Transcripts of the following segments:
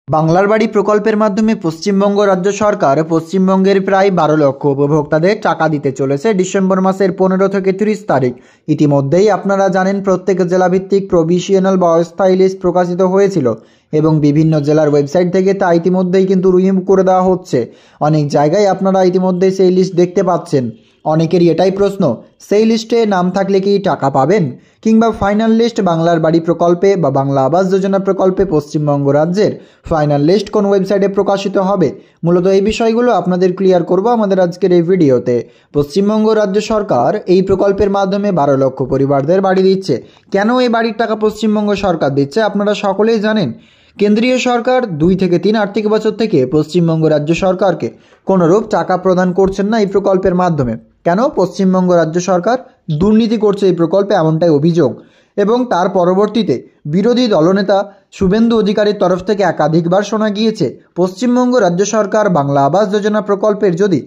বাংলার বাড়ি প্রকল্পের মাধ্যমে পশ্চিমবঙ্গ রাজ্য সরকার পশ্চিমবঙ্গের প্রায় 12 লক্ষ উপভোক্তাদের টাকা দিতে চলেছে ডিসেম্বর মাসের 15 থেকে 30 তারিখ। ইতিমধ্যেই আপনারা জানেন প্রত্যেক জেলাভিত্তিক প্রভিশনাল বা অস্থায়ী লিস্ট প্রকাশিত হয়েছিল এবং বিভিন্ন জেলার ওয়েবসাইট থেকে তা ইতিমধ্যেই কিন্তু রিমুভ করে দেওয়া হচ্ছে। অনেক জায়গায় আপনারা ইতিমধ্যেই সেই লিস্ট দেখতে পাচ্ছেন। অনেকেরই এটাই প্রশ্ন, সেই লিস্টে নাম থাকলে কি টাকা পাবেন, কিংবা ফাইনাল লিস্ট বাংলার বাড়ি প্রকল্পে বা বাংলা আবাস যোজনা প্রকল্পে পশ্চিমবঙ্গ রাজ্যের ফাইনাল লিস্ট কোন ওয়েবসাইটে প্রকাশিত হবে। মূলত এই বিষয়গুলো আপনাদের ক্লিয়ার করব আমাদের আজকের এই ভিডিওতে। পশ্চিমবঙ্গ রাজ্য সরকার এই প্রকল্পের মাধ্যমে 12 লক্ষ পরিবারদের বাড়ি দিচ্ছে। কেন এই বাড়ির টাকা পশ্চিমবঙ্গ সরকার দিচ্ছে আপনারা সকলেই জানেন। কেন্দ্রীয় সরকার 2 থেকে 3 আর্থিক বছর থেকে পশ্চিমবঙ্গ রাজ্য সরকারকে কোনোরূপ টাকা প্রদান করছেন না এই প্রকল্পের মাধ্যমে। কেন? পশ্চিমবঙ্গ রাজ্য সরকার দুর্নীতি করছে এই প্রকল্পে, এমনটাই অভিযোগ। এবং তার পরবর্তীতে বিরোধী দলনেতা শুভেন্দু অধিকারীর তরফ থেকে একাধিকবার শোনা গিয়েছে পশ্চিমবঙ্গ রাজ্য সরকার বাংলা আবাস যোজনা প্রকল্পের যদি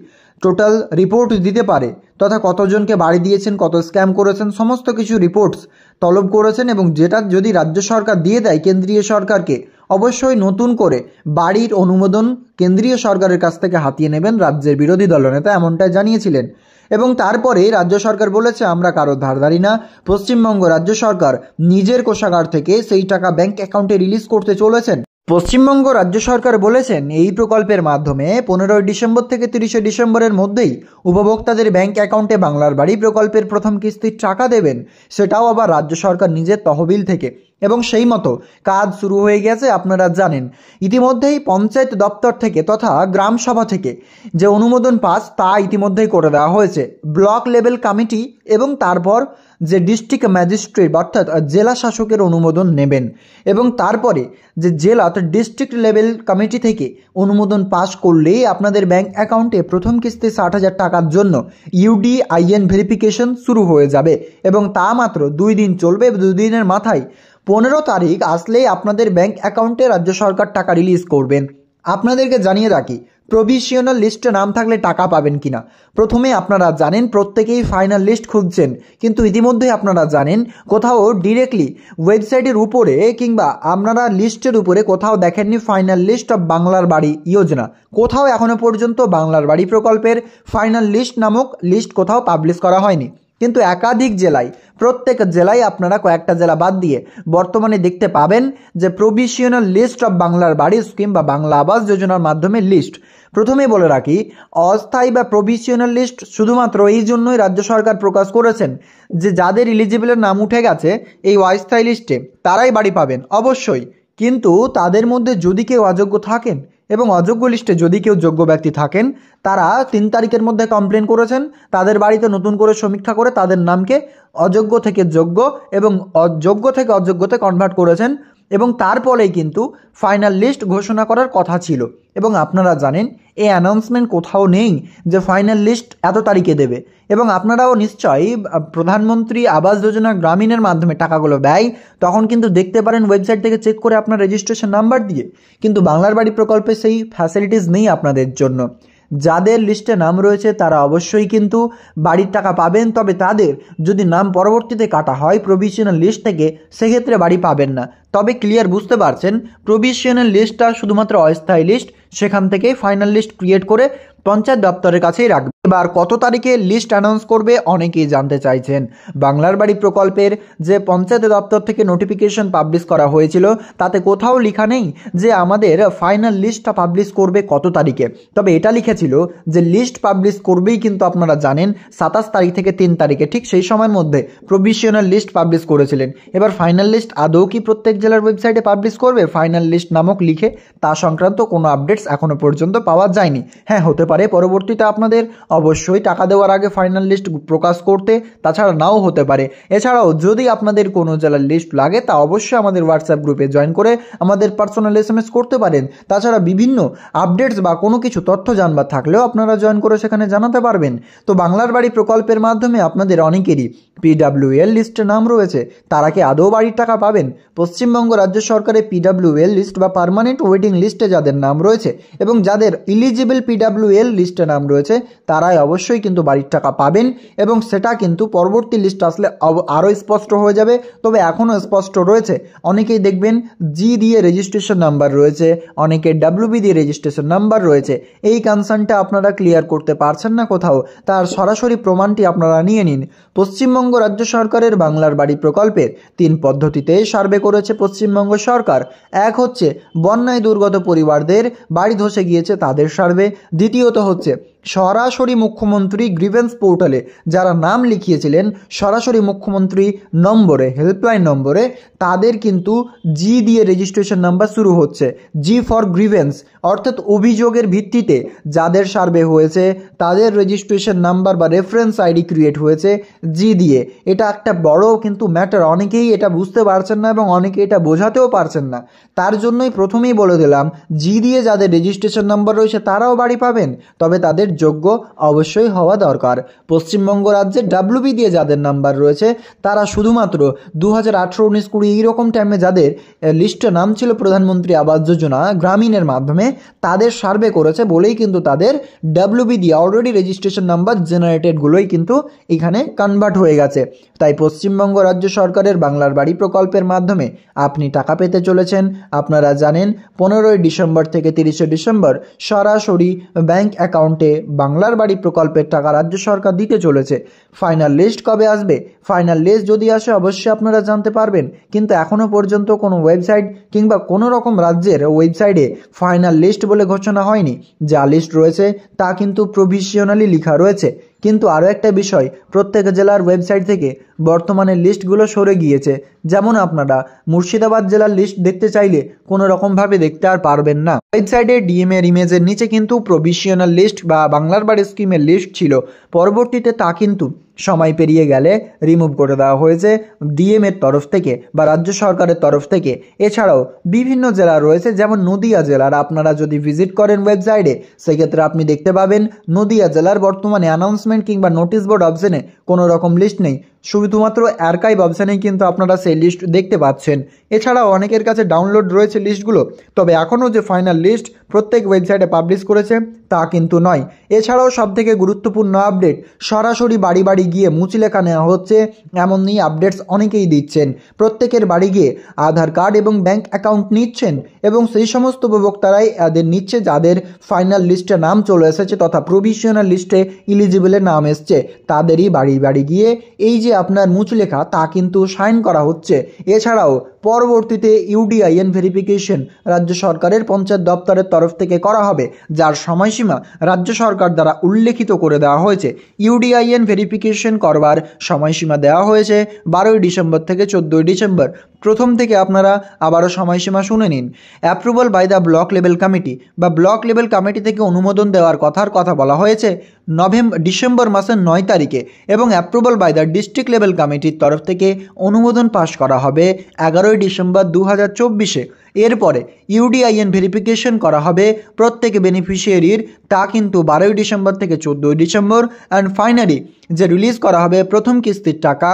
টোটাল রিপোর্ট দিতে পারে, তথা কতজনকে বাড়ি দিয়েছেন, কত স্ক্যাম করেছেন, সমস্ত কিছু রিপোর্টস তলব করেছেন এবং যেটা যদি রাজ্য সরকার দিয়ে দেয় কেন্দ্রীয় সরকারকে, অবশ্যই নতুন করে বাড়ির অনুমোদন কেন্দ্রীয় সরকারের কাছ থেকে হাতিয়ে নেবেন রাজ্যের বিরোধী দলনেতা, এমনটাই জানিয়েছিলেন। এবং তারপরে রাজ্য সরকার বলেছে আমরা কারো ধারধারি না, পশ্চিমবঙ্গ রাজ্য সরকার নিজের কোষাগার থেকে সেই টাকা ব্যাংক অ্যাকাউন্টে রিলিজ করতে চলেছেন। পশ্চিমবঙ্গ রাজ্য সরকার বলেছেন এই প্রকল্পের মাধ্যমে 15 ডিসেম্বর থেকে 30 ডিসেম্বরের মধ্যেই উপভোক্তাদের ব্যাংক অ্যাকাউন্টে বাংলার বাড়ি প্রকল্পের প্রথম কিস্তির টাকা দেবেন, সেটাও আবার রাজ্য সরকার নিজের তহবিল থেকে। এবং সেই মতো কাজ শুরু হয়ে গেছে আপনারা জানেন। ইতিমধ্যেই পঞ্চায়েত দপ্তর থেকে তথা গ্রাম সভা থেকে যে অনুমোদন পাস তা ইতিমধ্যেই করে দেওয়া হয়েছে। ব্লক লেভেল কমিটি এবং তারপর যে ডিস্ট্রিক্ট ম্যাজিস্ট্রেট অর্থাৎ জেলা শাসকের অনুমোদন নেবেন এবং তারপরে যে জেলা অর্থাৎ ডিস্ট্রিক্ট লেভেল কমিটি থেকে অনুমোদন পাস করলেই আপনাদের ব্যাংক অ্যাকাউন্টে প্রথম কিস্তি 60,000 টাকার জন্য UDIN ভেরিফিকেশন শুরু হয়ে যাবে এবং তা মাত্র 2 দিন চলবে। 2 দিনের মাথায় 15 তারিখ আসলেই আপনাদের ব্যাংক অ্যাকাউন্টে রাজ্য সরকার টাকা রিলিজ করবেন। আপনাদেরকে জানিয়ে রাখি, প্রভিশনাল লিস্টে নাম থাকলে টাকা পাবেন কিনা। প্রথমে আপনারা জানেন প্রত্যেকেই ফাইনাল লিস্ট খুঁজছেন, কিন্তু ইতিমধ্যে আপনারা জানেন কোথাও ডিরেক্টলি ওয়েবসাইটের উপরে কিংবা আপনারা লিস্টের উপরে কোথাও দেখেননি ফাইনাল লিস্ট অফ বাংলার বাড়ি যোজনা। কোথাও এখনো পর্যন্ত বাংলার বাড়ি প্রকল্পের ফাইনাল লিস্ট নামক লিস্ট কোথাও পাবলিশ করা হয়নি। কিন্তু একাধিক জেলায়, প্রত্যেক জেলায় আপনারা কয়েকটা জেলা বাদ দিয়ে বর্তমানে দেখতে পাবেন যে প্রভিশনাল লিস্ট অফ বাংলার বাড়ি স্কিম বা বাংলা আবাস যোজনার মাধ্যমে লিস্ট। প্রথমে বলে রাখি, অস্থায়ী বা প্রভিশনাল লিস্ট শুধুমাত্র এই জন্যই রাজ্য সরকার প্রকাশ করেছেন যে যাদের এলিজিবলের নাম উঠে গেছে এই অস্থায়ী লিস্টে তারাই বাড়ি পাবেন অবশ্যই। কিন্তু তাদের মধ্যে যদি কেউ অযোগ্য থাকেন এবং অযোগ্য লিস্টে যদি কেউ যোগ্য ব্যক্তি থাকেন, তারা 3 তারিখের মধ্যে কমপ্লেন করেছেন, তাদের বাড়িতে নতুন করে সমীক্ষা করে তাদের নামকে অযোগ্য থেকে যোগ্য এবং অযোগ্য থেকে অযোগ্যতে কনভার্ট করেছেন এবং তারপরেই কিন্তু ফাইনাল লিস্ট ঘোষণা করার কথা ছিল। এবং আপনারা জানেন এই অ্যানাউন্সমেন্ট কোথাও নেই যে ফাইনাল লিস্ট এত তারিখে দেবে। এবং আপনারাও নিশ্চয়ই প্রধানমন্ত্রী আবাস যোজনা গ্রামীণের মাধ্যমে টাকাগুলো ব্যয়, তখন কিন্তু দেখতে পারেন ওয়েবসাইট থেকে চেক করে আপনার রেজিস্ট্রেশন নাম্বার দিয়ে। কিন্তু বাংলার বাড়ি প্রকল্পে সেই ফ্যাসিলিটিস নেই আপনাদের জন্য। যাদের লিস্টে নাম রয়েছে তারা অবশ্যই কিন্তু বাড়ির টাকা পাবেন, তবে তাদের যদি নাম পরবর্তীতে কাটা হয় প্রভিশনাল লিস্ট থেকে, সেক্ষেত্রে বাড়ি পাবেন না। তবে ক্লিয়ার বুঝতে পারছেন, প্রভিশনাল লিস্টটা শুধুমাত্র অস্থায়ী লিস্ট, সেখান থেকে ফাইনাল লিস্ট ক্রিয়েট করে পঞ্চায়েত দপ্তরের কাছেই রাখবে। এবার কত তারিখে লিস্ট অ্যানাউন্স করবে অনেকেই জানতে চাইছেন। বাংলার বাড়ি প্রকল্পের যে পঞ্চায়েত দপ্তর থেকে নোটিফিকেশন পাবলিশ করা হয়েছিল তাতে কোথাও লেখা নেই যে আমাদের ফাইনাল লিস্টটা পাবলিশ করবে কত তারিখে। তবে এটা লিখেছিল যে লিস্ট পাবলিশ করবেই, কিন্তু আপনারা জানেন 27 তারিখ থেকে 3 তারিখে ঠিক সেই সময়ের মধ্যে প্রভিশনাল লিস্ট পাবলিশ করেছিলেন। এবার ফাইনাল লিস্ট আদৌ কি প্রত্যেক জেলার ওয়েবসাইটে পাবলিশ করবে ফাইনাল লিস্ট নামক লিখে, তা সংক্রান্ত কোনো আপডেটস এখনো পর্যন্ত পাওয়া যায়নি। হ্যাঁ, হতে পারে পরবর্তীতে আপনাদের অবশ্যই টাকা দেওয়ার আগে ফাইনাল লিস্ট প্রকাশ করতে, তাছাড়া নাও হতে পারে। এছাড়াও যদি আপনাদের কোনো জেলার লিস্ট লাগে তা অবশ্যই আমাদের হোয়াটসঅ্যাপ গ্রুপে জয়েন করে আমাদের পার্সোনাল SMS করতে পারেন। তাছাড়া বিভিন্ন আপডেটস বা কোনো কিছু তথ্য জানবার থাকলেও আপনারা জয়েন করে সেখানে জানাতে পারবেন। তো বাংলার বাড়ি প্রকল্পের মাধ্যমে আপনাদের অনেকেরই PWL লিস্টে নাম রয়েছে, তারা কি আদৌ বাড়ির টাকা পাবেন? পশ্চিমবঙ্গ রাজ্য সরকারের PWL লিস্ট বা পার্মানেন্ট ওয়েটিং লিস্টে যাদের নাম রয়েছে এবং যাদের ইলিজিবল PWL লিস্টে নাম রয়েছে তারা তারাই অবশ্যই কিন্তু বাড়ির টাকা পাবেন এবং সেটা কিন্তু পরবর্তী লিস্ট আসলে আরও স্পষ্ট হয়ে যাবে। তবে এখনও স্পষ্ট রয়েছে, অনেকেই দেখবেন জি দিয়ে রেজিস্ট্রেশন নাম্বার রয়েছে, অনেকের ডাব্লিউবি দিয়ে রেজিস্ট্রেশন নাম্বার রয়েছে। এই কনসার্নটা আপনারা ক্লিয়ার করতে পারছেন না কোথাও, তার সরাসরি প্রমাণটি আপনারা নিয়ে নিন। পশ্চিমবঙ্গ রাজ্য সরকারের বাংলার বাড়ি প্রকল্পের 3 পদ্ধতিতে সার্ভে করেছে পশ্চিমবঙ্গ সরকার। এক হচ্ছে বন্যায় দুর্গত পরিবারদের বাড়ি ধসে গিয়েছে তাদের সার্ভে। দ্বিতীয়ত হচ্ছে সরাসরি মুখ্যমন্ত্রী গ্রিভেন্স পোর্টালে যারা নাম লিখিয়েছিলেন সরাসরি মুখ্যমন্ত্রী নম্বরে, হেল্পলাইন নম্বরে, তাদের কিন্তু জি দিয়ে রেজিস্ট্রেশন নাম্বার শুরু হচ্ছে, জি ফর গ্রিভেন্স, অর্থাৎ অভিযোগের ভিত্তিতে যাদের সার্ভে হয়েছে তাদের রেজিস্ট্রেশন নাম্বার বা রেফারেন্স আইডি ক্রিয়েট হয়েছে জি দিয়ে। এটা একটা বড় কিন্তু ম্যাটার, অনেকেই এটা বুঝতে পারছেন না এবং অনেকে এটা বোঝাতেও পারছেন না। তার জন্যই প্রথমেই বলে দিলাম, জি দিয়ে যাদের রেজিস্ট্রেশন নাম্বার রয়েছে তারাও বাড়ি পাবেন, তবে তাদের যোগ্য অবশ্যই হওয়া দরকার। পশ্চিমবঙ্গ রাজ্যে ডাব্লিউবি দিয়ে যাদের নাম্বার রয়েছে তারা শুধুমাত্র 2018-19-20 এইরকম টাইমে যাদের লিস্টে নাম ছিল প্রধানমন্ত্রী আবাস যোজনা গ্রামীণের মাধ্যমে, তাদের সার্ভে করেছে বলেই কিন্তু তাদের ডাব্লিউবি দিয়ে অলরেডি রেজিস্ট্রেশন নাম্বার জেনারেটেডগুলোই কিন্তু এখানে কনভার্ট হয়ে গেছে। তাই পশ্চিমবঙ্গ রাজ্য সরকারের বাংলার বাড়ি প্রকল্পের মাধ্যমে আপনি টাকা পেতে চলেছেন। আপনারা জানেন 15ই ডিসেম্বর থেকে 30শে ডিসেম্বর সরাসরি ব্যাংক অ্যাকাউন্টে বাংলার বাড়ি প্রকল্পের টাকা রাজ্য সরকার দিতে চলেছে। ফাইনাল লিস্ট কবে আসবে? ফাইনাল লিস্ট যদি আসে অবশ্যই আপনারা জানতে পারবেন, কিন্তু এখনও পর্যন্ত কোনো ওয়েবসাইট কিংবা কোনো রকম রাজ্যের ওয়েবসাইটে ফাইনাল লিস্ট বলে ঘোষণা হয়নি। যা লিস্ট রয়েছে তা কিন্তু প্রভিশনালি লেখা রয়েছে। কিন্তু আরও একটা বিষয়, প্রত্যেক জেলার ওয়েবসাইট থেকে বর্তমানে লিস্টগুলো সরে গিয়েছে। যেমন আপনারা মুর্শিদাবাদ জেলার লিস্ট দেখতে চাইলে কোনো রকমভাবে দেখতে আর পারবেন না। ওয়েবসাইটে ডিএম এর ইমেজের নিচে কিন্তু প্রভিশনাল লিস্ট বা বাংলার বাড়ি স্কিমের লিস্ট ছিল, পরবর্তীতে তা কিন্তু সময় পেরিয়ে গেলে রিমুভ করে দেওয়া হয়েছে ডিএম এর তরফ থেকে বা রাজ্য সরকারের তরফ থেকে। এছাড়াও বিভিন্ন জেলা রয়েছে, যেমন নদিয়া জেলার আপনারা যদি ভিজিট করেন ওয়েবসাইটে, সেক্ষেত্রে আপনি দেখতে পাবেন নদিয়া জেলার বর্তমানে অ্যানাউন্সমেন্ট কিংবা নোটিশ বোর্ড অপশনে কোনো রকম লিস্ট নেই, শুধুমাত্র আর্কাইভ অপশানেই কিন্তু আপনারা সেই লিস্ট দেখতে পাচ্ছেন। এছাড়াও অনেকের কাছে ডাউনলোড রয়েছে লিস্টগুলো, তবে এখনও যে ফাইনাল লিস্ট প্রত্যেক ওয়েবসাইটে পাবলিশ করেছে তা কিন্তু নয়। এছাড়াও সবথেকে গুরুত্বপূর্ণ আপডেট, সরাসরি বাড়ি বাড়ি গিয়ে মুচলেখা নেওয়া হচ্ছে এমন নিয়ে আপডেটস অনেকেই দিচ্ছেন। প্রত্যেকের বাড়ি গিয়ে আধার কার্ড এবং ব্যাংক অ্যাকাউন্ট নিচ্ছেন এবং সেই সমস্ত উপভোক্তারাই এদের নিচ্ছে যাদের ফাইনাল লিস্টে নাম চলে এসেছে তথা প্রভিশনাল লিস্টে ইলিজিবলের নাম এসছে, তাদেরই বাড়ি বাড়ি গিয়ে এই যে আপনার মুচলেখা তা কিন্তু সাইন করা হচ্ছে। এছাড়াও পরবর্তীতে ইউডিআইএন ভেরিফিকেশন রাজ্য সরকারের পঞ্চায়েত দপ্তরের তরফ থেকে করা হবে, যার সময়সীমা রাজ্য সরকার দ্বারা উল্লেখিত করে দেওয়া হয়েছে। ইউডিআইএন ভেরিফিকেশন করবার সময়সীমা দেওয়া হয়েছে 12ই ডিসেম্বর থেকে 14ই ডিসেম্বর। প্রথম থেকে আপনারা আবারও সময়সীমা শুনে নিন। Approval by the block level committee বা ব্লক লেভেল কমিটি থেকে অনুমোদন দেওয়ার কথা বলা হয়েছে ডিসেম্বর মাসের 9 তারিখে এবং approval by the district level কমিটির তরফ থেকে অনুমোদন পাশ করা হবে 11ই ডিসেম্বর 2024-এ। এরপরে ইউডিআইএন ভেরিফিকেশন করা হবে প্রত্যেক বেনিফিশিয়ারির, তা কিন্তু 12ই ডিসেম্বর থেকে 14ই ডিসেম্বর। অ্যান্ড ফাইনালি যে রিলিজ করা হবে প্রথম কিস্তির টাকা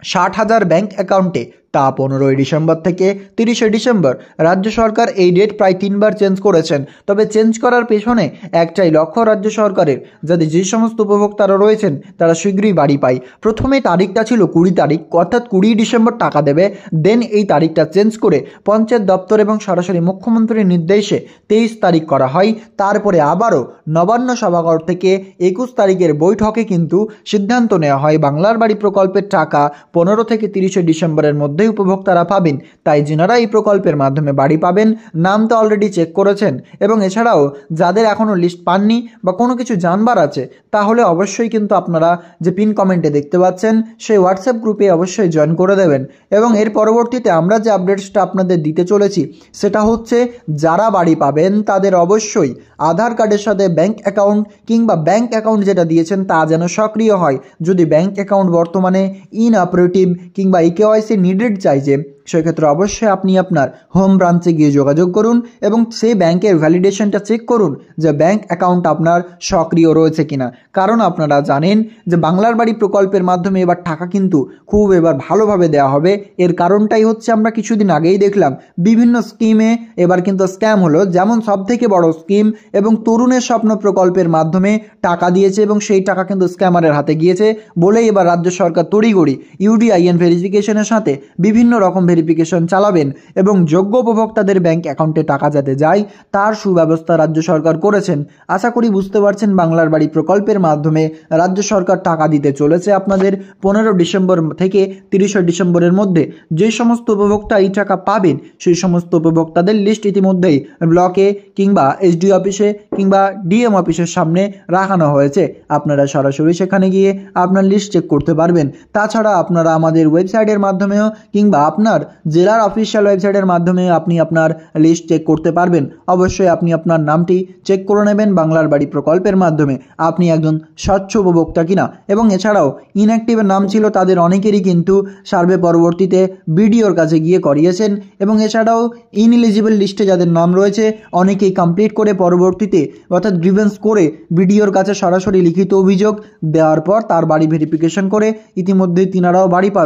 60,000 ব্যাংক অ্যাকাউন্টে, তা 15ই ডিসেম্বর থেকে 30শে ডিসেম্বর। রাজ্য সরকার এই ডেট প্রায় 3বার চেঞ্জ করেছেন, তবে চেঞ্জ করার পেছনে একটাই লক্ষ্য রাজ্য সরকারের, যাতে যে সমস্ত উপভোক্তারা রয়েছেন তারা শীঘ্রই বাড়ি পায়। প্রথমে তারিখটা ছিল 20 তারিখ, অর্থাৎ 20 ডিসেম্বর টাকা দেবে, দেন এই তারিখটা চেঞ্জ করে পঞ্চায়েত দপ্তর এবং সরাসরি মুখ্যমন্ত্রীর নির্দেশে 23 তারিখ করা হয়। তারপরে আবারও নবান্ন সভাঘর থেকে 21 তারিখের বৈঠকে কিন্তু সিদ্ধান্ত নেওয়া হয় বাংলার বাড়ি প্রকল্পের টাকা 15 থেকে 30শে ডিসেম্বরের মধ্যে উপভোক্তারা পাবেন। তাই যারা এই প্রকল্পের মাধ্যমে বাড়ি পাবেন নাম তো অলরেডি চেক করেছেন, এবং এছাড়াও যাদের এখনও লিস্ট পাননি বা কোনো কিছু জানবার আছে, তাহলে অবশ্যই কিন্তু আপনারা যে পিন কমেন্টে দেখতে পাচ্ছেন সেই হোয়াটসঅ্যাপ গ্রুপে অবশ্যই জয়েন করে দেবেন। এবং এর পরবর্তীতে আমরা যে আপডেটসটা আপনাদের দিতে চলেছি সেটা হচ্ছে, যারা বাড়ি পাবেন তাদের অবশ্যই আধার কার্ডের সাথে ব্যাংক অ্যাকাউন্ট কিংবা ব্যাংক অ্যাকাউন্ট যেটা দিয়েছেন তা যেন সক্রিয় হয়। যদি ব্যাংক অ্যাকাউন্ট বর্তমানে ইনঅপারেটিভ কিংবা ইকেওয়াইসি নিডেড চাইছে, সেক্ষেত্রে অবশ্যই আপনি আপনার হোম ব্রাঞ্চে গিয়ে যোগাযোগ করুন এবং সেই ব্যাংকের ভ্যালিডেশনটা চেক করুন যে ব্যাংক অ্যাকাউন্ট আপনার সক্রিয় রয়েছে কিনা। কারণ আপনারা জানেন যে বাংলার বাড়ি প্রকল্পের মাধ্যমে এবার টাকা কিন্তু খুব এবার ভালোভাবে দেওয়া হবে। এর কারণটাই হচ্ছে আমরা কিছুদিন আগেই দেখলাম বিভিন্ন স্কিমে এবার কিন্তু স্ক্যাম হলো, যেমন সবথেকে বড় স্কিম এবং তরুণের স্বপ্ন প্রকল্পের মাধ্যমে টাকা দিয়েছে এবং সেই টাকা কিন্তু স্ক্যামারের হাতে গিয়েছে বলেই এবার রাজ্য সরকার তড়িঘড়ি ইউডিআইএন ভেরিফিকেশনের সাথে বিভিন্ন রকম ভেরিফিকেশন চালাবেন এবং যোগ্য উপভোক্তাদের ব্যাংক অ্যাকাউন্টে টাকা যাতে যায় তার সুব্যবস্থা রাজ্য সরকার করেছেন। আশা করি বুঝতে পারছেন বাংলার বাড়ি প্রকল্পের মাধ্যমে রাজ্য সরকার টাকা দিতে চলেছে আপনাদের 15 ডিসেম্বর থেকে 30 ডিসেম্বরের মধ্যে। যে সমস্ত উপভোক্তা এই টাকা পাবেন সেই সমস্ত উপভোক্তাদের লিস্ট ইতিমধ্যেই ব্লকে কিংবা এসডি অফিসে কিংবা ডিএম অফিসের সামনে রাখানো হয়েছে। আপনারা সরাসরি সেখানে গিয়ে আপনার লিস্ট চেক করতে পারবেন। তাছাড়া আপনারা আমাদের ওয়েবসাইটের মাধ্যমেও কিংবা আপনার জেলার অফিসিয়াল ওয়েবসাইটের মাধ্যমে আপনি আপনার লিস্ট চেক করতে পারবেন। অবশ্যই আপনি আপনার নামটি চেক করে নেবেন বাংলার বাড়ি প্রকল্পের মাধ্যমে আপনি একজন স্বচ্ছ উপভোক্তা কিনা। এবং এছাড়াও ইনঅ্যাক্টিভের নাম ছিল তাদের অনেকেরই কিন্তু সার্ভে পরবর্তীতে বিডিওর কাছে গিয়ে করিয়েছেন এবং এছাড়াও ইনএলিজিবল লিস্টে যাদের নাম রয়েছে অনেকেই কমপ্লিট করে পরবর্তীতে অর্থাৎ গ্রিভেন্স করে বিডিওর কাছে সরাসরি লিখিত অভিযোগ দেওয়ার পর তার বাড়ি ভেরিফিকেশন করে ইতিমধ্যেই তিনারাও বাড়ি পাবেন।